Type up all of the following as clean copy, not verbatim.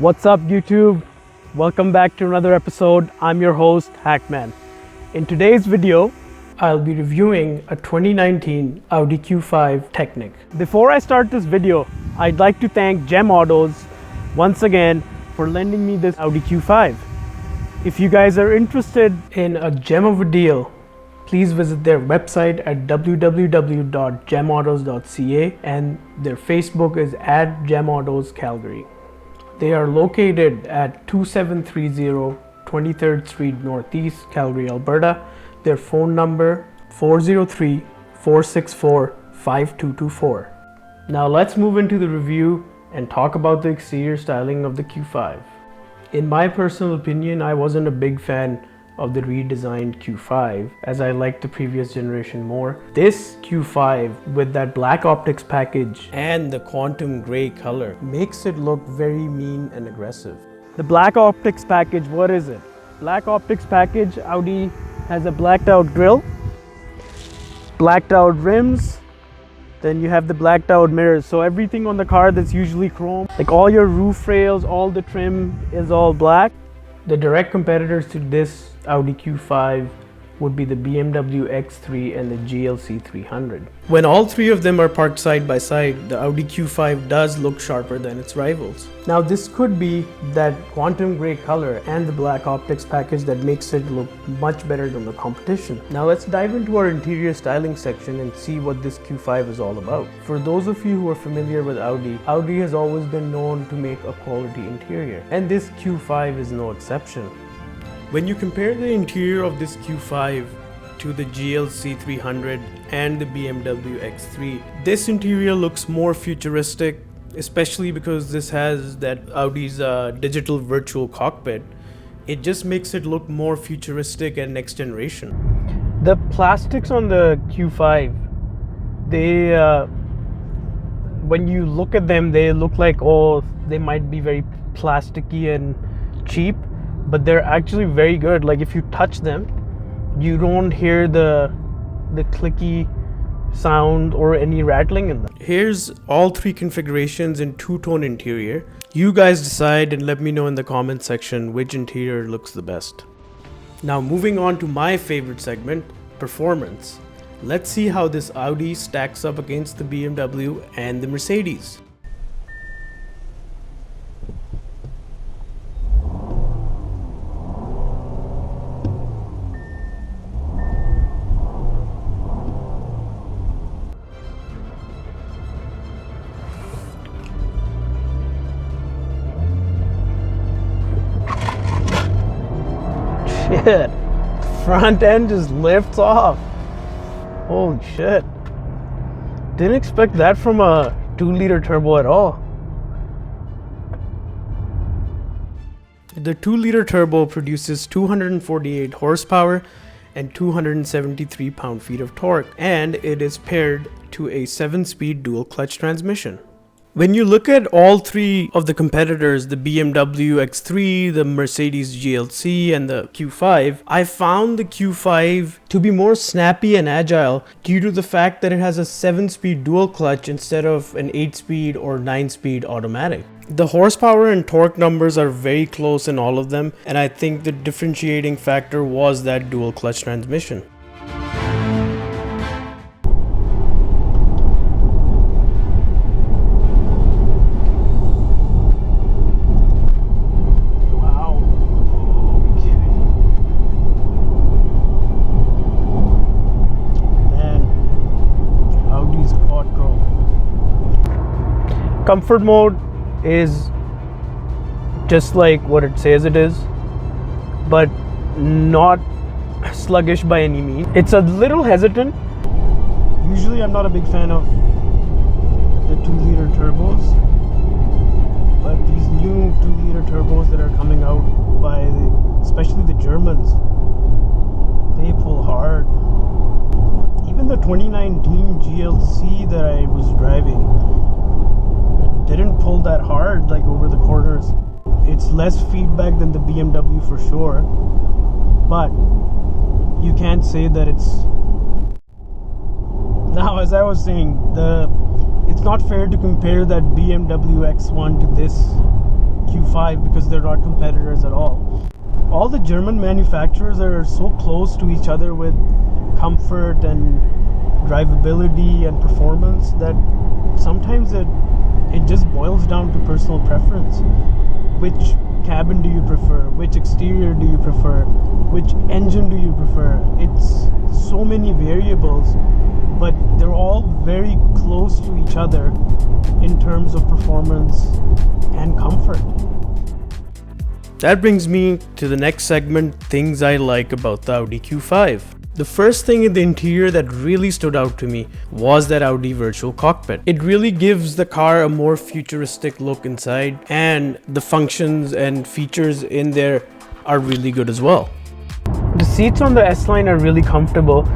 What's up, YouTube? Welcome back to another episode. I'm your host, Hakman. In today's video, I'll be reviewing a 2019 Audi Q5 Technic. Before I start this video, I'd like to thank Gem Autos once again for lending me this Audi Q5. If you guys are interested in a gem of a deal, please visit their website at www.gemautos.ca and their Facebook is @GemAutosCalgary. They are located at 2730 23rd Street Northeast, Calgary, Alberta. Their phone number 403-464-5224. Now let's move into the review and talk about the exterior styling of the Q5. In my personal opinion, I wasn't a big fan of the redesigned Q5 as I liked the previous generation more. This Q5 with that black optics package and the quantum gray color makes it look very mean and aggressive. The black optics package, what is it? Black optics package, Audi has a blacked out grille, blacked out rims, then you have the blacked out mirrors. So everything on the car that's usually chrome, like all your roof rails, all the trim is all black. The direct competitors to this Audi Q5 would be the Bmw X3 and the GLC 300. When all three of them are parked side by side, the Audi Q5 does look sharper than its rivals. Now this could be that quantum gray color and the black optics package that makes it look much better than the competition. Now let's dive into our interior styling section and see what this Q5 is all about. For those of you who are familiar with Audi, Audi has always been known to make a quality interior, and this Q5 is no exception. When you compare the interior of this Q5 to the GLC 300 and the Bmw X3, this interior looks more futuristic, especially because this has that Audi's digital virtual cockpit. It just makes it look more futuristic and next generation. The plastics on the Q5, they when you look at them, they look like, oh, they might be very plasticky and cheap, but they're actually very good. Like if you touch them, you don't hear the clicky sound or any rattling in them. Here's all three configurations in two-tone interior. You guys decide and let me know in the comment section which interior looks the best. Now moving on to my favorite segment, performance. Let's see how this Audi stacks up against the BMW and the Mercedes. Shit, front end just lifts off. Holy shit. Didn't expect that from a 2-liter turbo at all. The 2-liter turbo produces 248 horsepower and 273 pound-feet of torque, and it is paired to a 7-speed dual clutch transmission. When you look at all three of the competitors, the BMW X3, the Mercedes GLC, and the Q5, I found the Q5 to be more snappy and agile due to the fact that it has a 7-speed dual clutch instead of an 8-speed or 9-speed automatic. The horsepower and torque numbers are very close in all of them, and I think the differentiating factor was that dual clutch transmission. Comfort mode is just like what it says it is, but not sluggish by any means. It's a little hesitant. Usually I'm not a big fan of the 2-liter turbos, but these new 2-liter turbos that are coming out by especially the Germans, they pull hard. Even the 2019 GLC that I was driving didn't pull that hard, like over the corners. It's less feedback than the BMW for sure, but you can't say that it's... Now, as I was saying, it's not fair to compare that Bmw X1 to this Q5 because they're not competitors at all. All the German manufacturers are so close to each other with comfort and drivability and performance that sometimes it just boils down to personal preference. Which cabin do you prefer? Which exterior do you prefer? Which engine do you prefer? It's so many variables, but they're all very close to each other in terms of performance and comfort. That brings me to the next segment, things I like about the Audi Q5. The first thing in the interior that really stood out to me was that Audi virtual cockpit. It really gives the car a more futuristic look inside, and the functions and features in there are really good as well. The seats on the S-Line are really comfortable,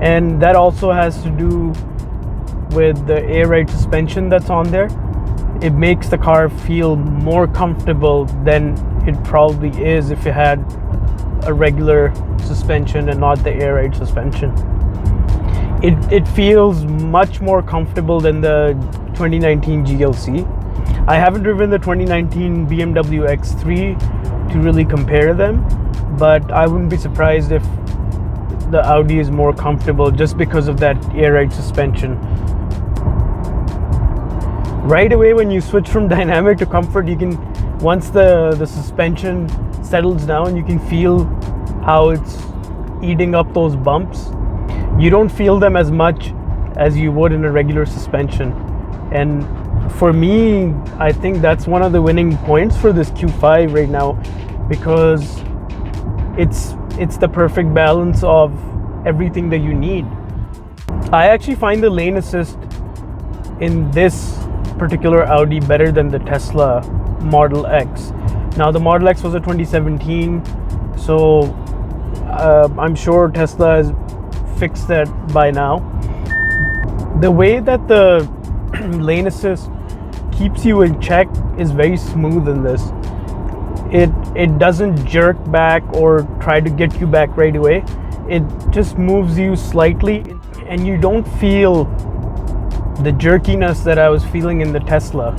and that also has to do with the air ride suspension that's on there. It makes the car feel more comfortable than it probably is if you had a regular suspension and not the air ride suspension. It feels much more comfortable than the 2019 GLC. I haven't driven the 2019 Bmw X3 to really compare them, but I wouldn't be surprised if the Audi is more comfortable just because of that air ride suspension. Right away when you switch from dynamic to comfort, you can, once the suspension settles down, you can feel how it's eating up those bumps. You don't feel them as much as you would in a regular suspension. And for me, I think that's one of the winning points for this Q5 right now, because it's the perfect balance of everything that you need. I actually find the lane assist in this particular Audi better than the Tesla Model X. Now the Model X was a 2017, so I'm sure Tesla has fixed that by now. The way that the lane assist keeps you in check is very smooth in this. It doesn't jerk back or try to get you back right away. It just moves you slightly, and you don't feel the jerkiness that I was feeling in the Tesla.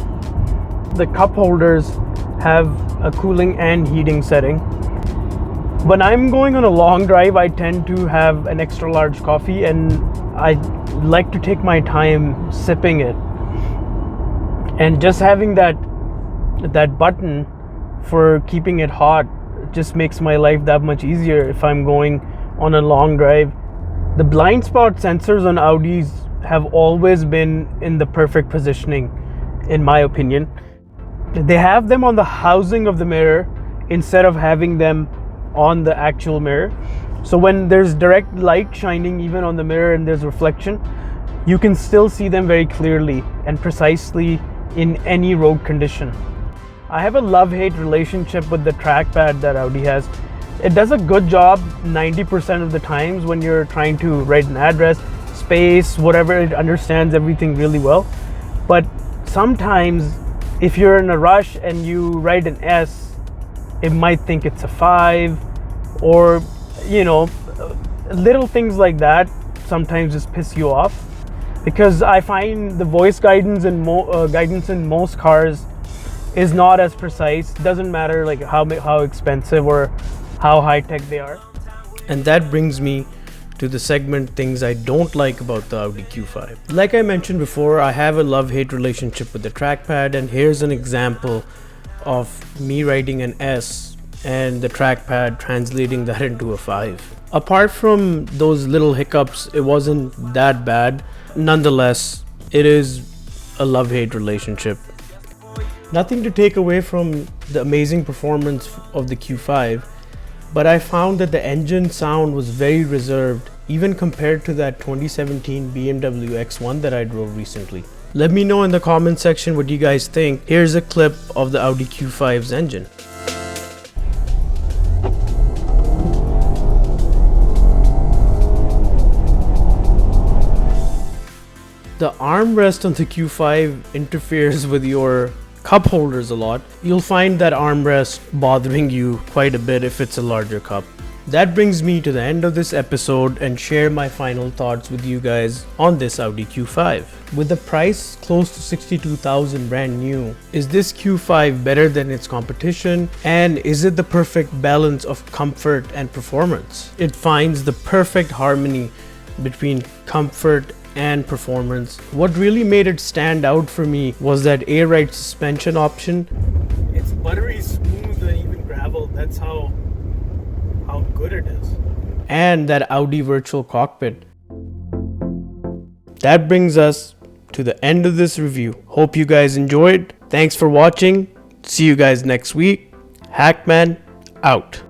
The cup holders have a cooling and heating setting. When I'm going on a long drive, I tend to have an extra large coffee, and I like to take my time sipping it. And just having that button for keeping it hot just makes my life that much easier if I'm going on a long drive. The blind spot sensors on Audis have always been in the perfect positioning, in my opinion. They have them on the housing of the mirror instead of having them on the actual mirror. So when there's direct light shining even on the mirror and there's reflection, you can still see them very clearly and precisely in any road condition. I have a love-hate relationship with the trackpad that Audi has. It does a good job 90% of the times when you're trying to write an address, space, whatever. It understands everything really well. But sometimes if you're in a rush and you write an S, it might think it's a 5, or little things like that sometimes just piss you off, because I find the voice guidance in most cars is not as precise. Doesn't matter like how expensive or how high tech they are. And that brings me to the segment things I don't like about the Audi Q5. Like I mentioned before, I have a love-hate relationship with the trackpad, and here's an example of me writing an S and the trackpad translating that into a 5. Apart from those little hiccups, it wasn't that bad. Nonetheless, it is a love-hate relationship. Nothing to take away from the amazing performance of the Q5, but I found that the engine sound was very reserved, even compared to that 2017 BMW X1 that I drove recently. Let me know in the comment section what you guys think. Here's a clip of the Audi Q5's engine. The armrest on the Q5 interferes with your cup holders a lot. You'll find that armrest bothering you quite a bit if it's a larger cup. That brings me to the end of this episode and share my final thoughts with you guys on this Audi Q5. With the price close to 62,000 brand new, is this Q5 better than its competition? And is it the perfect balance of comfort and performance? It finds the perfect harmony between comfort and performance. What really made it stand out for me was that air ride suspension option. It's buttery smooth and even gravel. That's how good it is. And that Audi virtual cockpit. That brings us to the end of this review. Hope you guys enjoyed. Thanks for watching. See you guys next week. Hakman out.